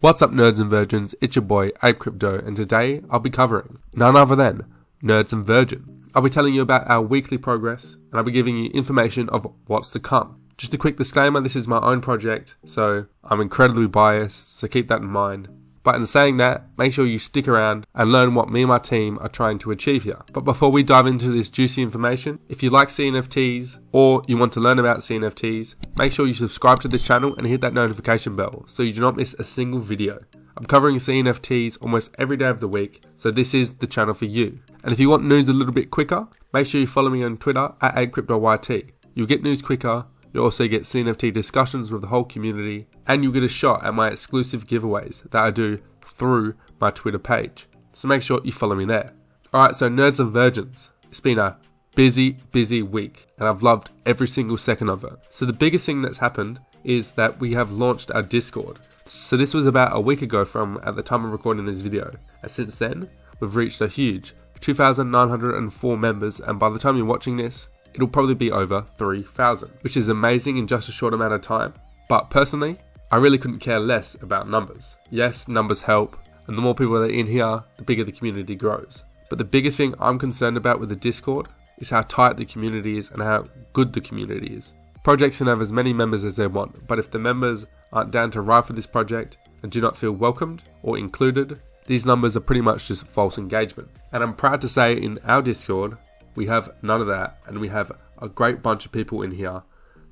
What's up, nerds and virgins? It's your boy APE Crypto, and today I'll be covering none other than Nerds and Virgin. I'll be telling you about our weekly progress, and I'll be giving you information of what's to come. Just a quick disclaimer, this is my own project, so I'm incredibly biased, so keep that in mind. But in saying that, make sure you stick around and learn what me and my team are trying to achieve here. But before we dive into this juicy information, if you like CNFTs or you want to learn about CNFTs, make sure you subscribe to this channel and hit that notification bell so you do not miss a single video. I'm covering CNFTs almost every day of the week, so this is the channel for you. And if you want news a little bit quicker, make sure you follow me on Twitter at ApeCryptoYT. You'll get news quicker. You'll also get CNFT discussions with the whole community, and you'll get a shot at my exclusive giveaways that I do through my Twitter page. So make sure you follow me there. Alright, so nerds and virgins. It's been a busy week, and I've loved every single second of it. So the biggest thing that's happened is that we have launched our Discord. So this was about a week ago from at the time of recording this video. And since then, we've reached a huge 2,904 members, and by the time you're watching this, it'll probably be over 3,000, which is amazing in just a short amount of time. But personally, I really couldn't care less about numbers. Yes, numbers help, and the more people that are in here, the bigger the community grows. But the biggest thing I'm concerned about with the Discord is how tight the community is and how good the community is. Projects can have as many members as they want, but if the members aren't down to ride for this project and do not feel welcomed or included, these numbers are pretty much just false engagement. And I'm proud to say in our Discord, we have none of that, and we have a great bunch of people in here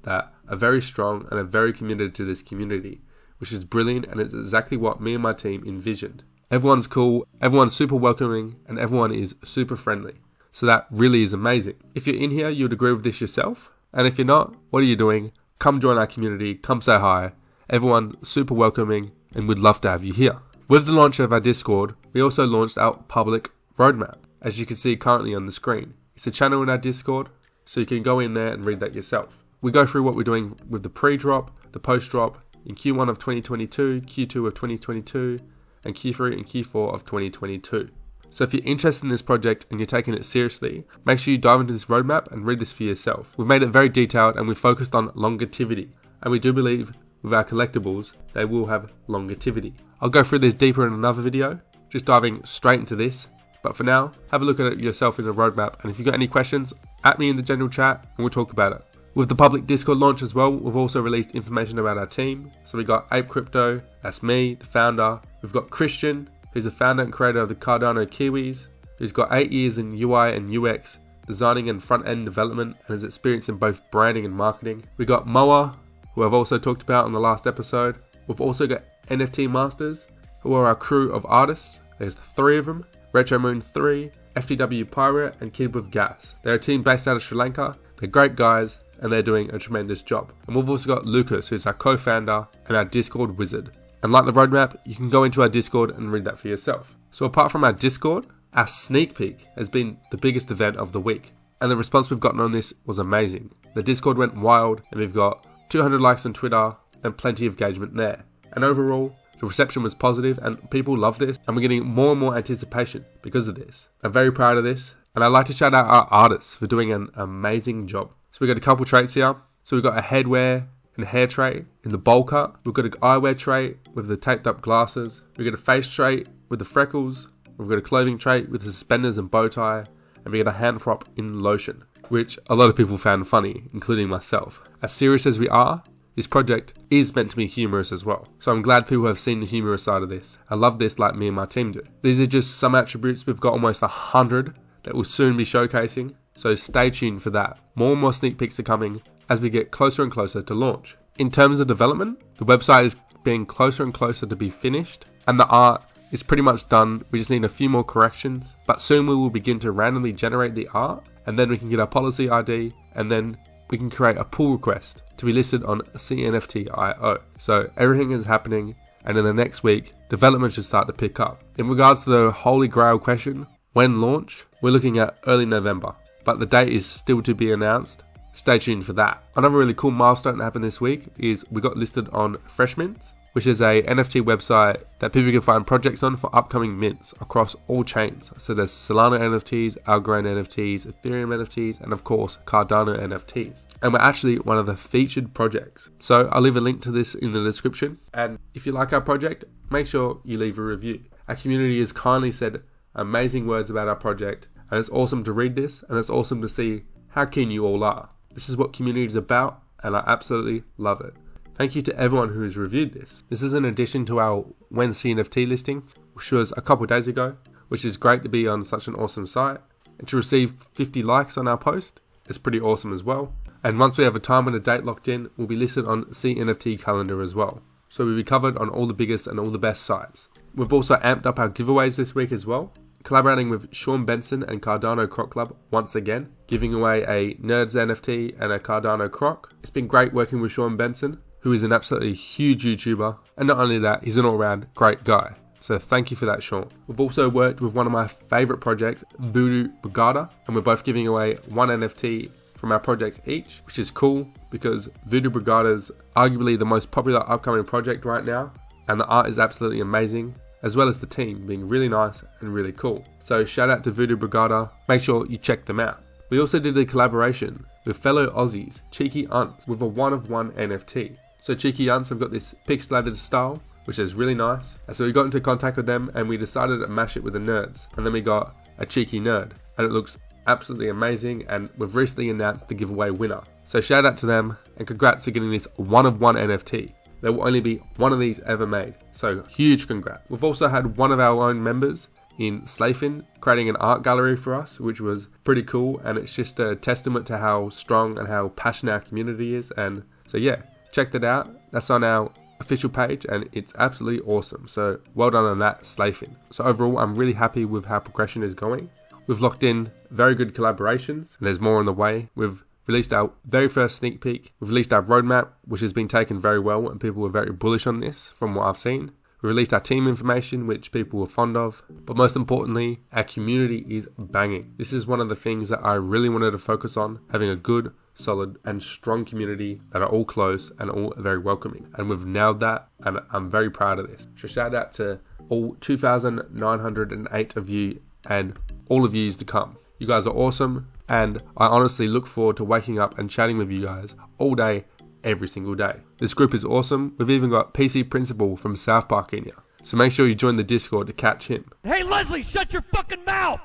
that are very strong and are very committed to this community, which is brilliant, and it's exactly what me and my team envisioned. Everyone's cool, everyone's super welcoming, and everyone is super friendly. So that really is amazing. If you're in here, you would agree with this yourself. And if you're not, what are you doing? Come join our community, come say hi. Everyone's super welcoming, and we'd love to have you here. With the launch of our Discord, we also launched our public roadmap, as you can see currently on the screen. It's a channel in our Discord, so you can go in there and read that yourself. We go through what we're doing with the pre-drop, the post-drop, in Q1 of 2022, Q2 of 2022, and Q3 and Q4 of 2022. So if you're interested in this project and you're taking it seriously, make sure you dive into this roadmap and read this for yourself. We've made it very detailed, and we've focused on longevity. And we do believe with our collectibles, they will have longevity. I'll go through this deeper in another video, just diving straight into this. But for now, have a look at it yourself in the roadmap, and if you've got any questions, at me in the general chat and we'll talk about it. With the public Discord launch as well, we've also released information about our team. So we got APE Crypto, that's me, the founder. We've got Christian, who's the founder and creator of the Cardano Kiwis, who's got 8 years in UI and UX, designing and front-end development, and has experience in both branding and marketing. We got Moa, who I've also talked about on the last episode. We've also got NFT Masters, who are our crew of artists. There's 3 of them. Retro Moon 3, FTW Pirate, and Kid with Gas. They're a team based out of Sri Lanka. They're great guys, and they're doing a tremendous job. And we've also got Lucas, who's our co-founder and our Discord wizard. And like the roadmap, you can go into our Discord and read that for yourself. So apart from our Discord, our sneak peek has been the biggest event of the week. And the response we've gotten on this was amazing. The Discord went wild, and we've got 200 likes on Twitter and plenty of engagement there. And overall, the reception was positive, and people love this, and we're getting more and more anticipation because of this. I'm very proud of this, and I'd like to shout out our artists for doing an amazing job. So we've got a couple traits here. So we've got a headwear and hair trait in the bowl cut. We've got an eyewear trait with the taped up glasses. We've got a face trait with the freckles. We've got a clothing trait with the suspenders and bow tie. And we got a hand prop in lotion, which a lot of people found funny, including myself. As serious as we are, this project is meant to be humorous as well. So I'm glad people have seen the humorous side of this. I love this like me and my team do. These are just some attributes. We've got almost 100 that we'll soon be showcasing. So stay tuned for that. More and more sneak peeks are coming as we get closer and closer to launch. In terms of development, the website is being closer and closer to be finished, and the art is pretty much done. We just need a few more corrections, but soon we will begin to randomly generate the art, and then we can get our policy ID, and then we can create a pull request to be listed on CNFT.io. So everything is happening, and in the next week, development should start to pick up. In regards to the holy grail question, when launch, we're looking at early November, but the date is still to be announced. Stay tuned for that. Another really cool milestone that happened this week is we got listed on Freshmints which is a NFT website that people can find projects on for upcoming mints across all chains. So there's Solana NFTs, Algorand NFTs, Ethereum NFTs, and of course Cardano NFTs. And we're actually one of the featured projects. So I'll leave a link to this in the description. And if you like our project, make sure you leave a review. Our community has kindly said amazing words about our project, and it's awesome to read this, and it's awesome to see how keen you all are. This is what community is about, and I absolutely love it. Thank you to everyone who has reviewed this. This is in addition to our When CNFT listing, which was a couple days ago, which is great to be on such an awesome site. And to receive 50 likes on our post is pretty awesome as well. And once we have a time and a date locked in, we'll be listed on CNFT calendar as well. So we'll be covered on all the biggest and all the best sites. We've also amped up our giveaways this week as well, collaborating with Sean Benson and Cardano Croc Club once again, giving away a Nerds NFT and a Cardano Croc. It's been great working with Sean Benson, who is an absolutely huge YouTuber, and not only that, he's an all-round great guy. So thank you for that, Sean. We've also worked with one of my favourite projects, Voodoo Brigada, and we're both giving away one NFT from our projects each, which is cool because Voodoo Brigada is arguably the most popular upcoming project right now, and the art is absolutely amazing, as well as the team being really nice and really cool. So shout out to Voodoo Brigada, make sure you check them out. We also did a collaboration with fellow Aussies, Cheeky Unts, with a one-of-one NFT. So Cheeky Unts have got this pixelated style, which is really nice. And so we got into contact with them and we decided to mash it with the nerds. And then we got a cheeky nerd. And it looks absolutely amazing, and we've recently announced the giveaway winner. So shout out to them and congrats for getting this one-of-one NFT. There will only be one of these ever made. So huge congrats. We've also had one of our own members in Slafin creating an art gallery for us, which was pretty cool. And it's just a testament to how strong and how passionate our community is. And so yeah, check that out. That's on our official page and it's absolutely awesome. So well done on that, Slafin. So overall, I'm really happy with how progression is going. We've locked in very good collaborations and there's more on the way. We've released our very first sneak peek. We've released our roadmap, which has been taken very well and people were very bullish on this from what I've seen. We released our team information, which people were fond of. But most importantly, our community is banging. This is one of the things that I really wanted to focus on, having a good, solid and strong community that are all close and all very welcoming. And we've nailed that and I'm very proud of this. So shout out to all 2,908 of you and all of yous to come. You guys are awesome and I honestly look forward to waking up and chatting with you guys all day, every single day. This group is awesome. We've even got PC Principal from South Park in here. So make sure you join the Discord to catch him. Hey Leslie, shut your fucking mouth!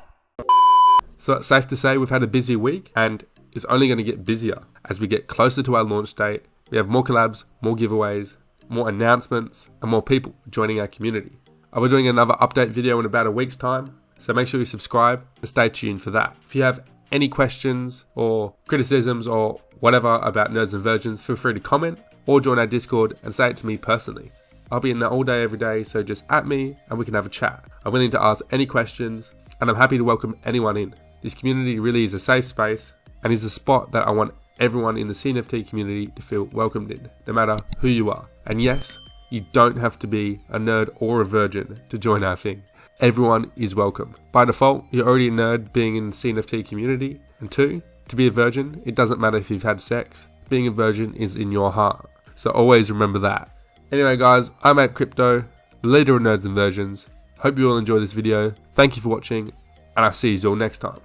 So it's safe to say we've had a busy week and it's only going to get busier as we get closer to our launch date. We have more collabs, more giveaways, more announcements, and more people joining our community. I'll be doing another update video in about a week's time, so make sure you subscribe and stay tuned for that. If you have any questions or criticisms or whatever about Nerds and Virgins, feel free to comment or join our Discord and say it to me personally. I'll be in there all day, every day, so just at me and we can have a chat. I'm willing to ask any questions and I'm happy to welcome anyone in. This community really is a safe space and is a spot that I want everyone in the CNFT community to feel welcomed in, no matter who you are. And yes, you don't have to be a nerd or a virgin to join our thing. Everyone is welcome. By default, you're already a nerd being in the CNFT community. And 2, to be a virgin, it doesn't matter if you've had sex. Being a virgin is in your heart. So always remember that. Anyway guys, I'm APE Crypto, the leader of Nerds and Virgins. Hope you all enjoy this video. Thank you for watching, and I'll see you all next time.